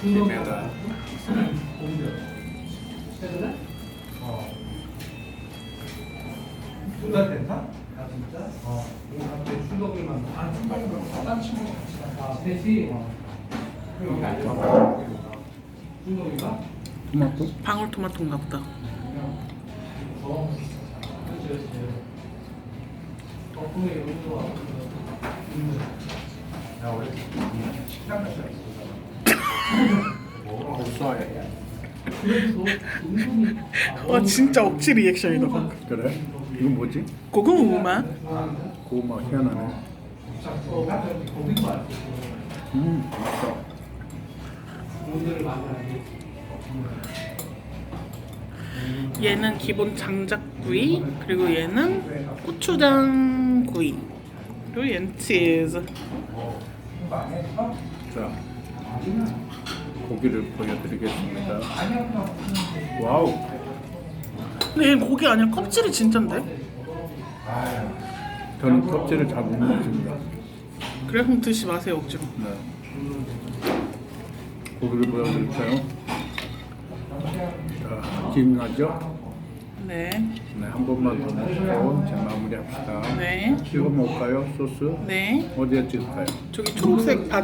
김에다 두달 됐나? 아 진짜? 이거 갑자기 추덕이만 딴 친구 같이 가. 셋이. 추덕이가? 토마토? 방울토마토인가 보다. 덕분에 이런 거 야 원래 식당 갔다 복사해. 와 진짜 억지 리액션이다 방금. 그래? 이건 뭐지? 고구마. 고구마 희한하네. 맛있어. 얘는 기본 장작구이, 그리고 얘는 고추장구이, 그리고 얘는 치즈. 자, 고기를 보여드리겠습니다. 와우. 근데 얘는 고기 아니야, 껍질이 진짠데? 저는 껍질을 잘 못 먹습니다. 그래 그럼 드시 마세요 억지로. 네. 고기를 보여드릴까요? 자, 김나죠? 네. 네, 한 번만 더 먹고 이제 마무리합시다. 네. 찍어 먹을까요? 소스? 네. 어디에 찍을까요? 저기 초록색 바지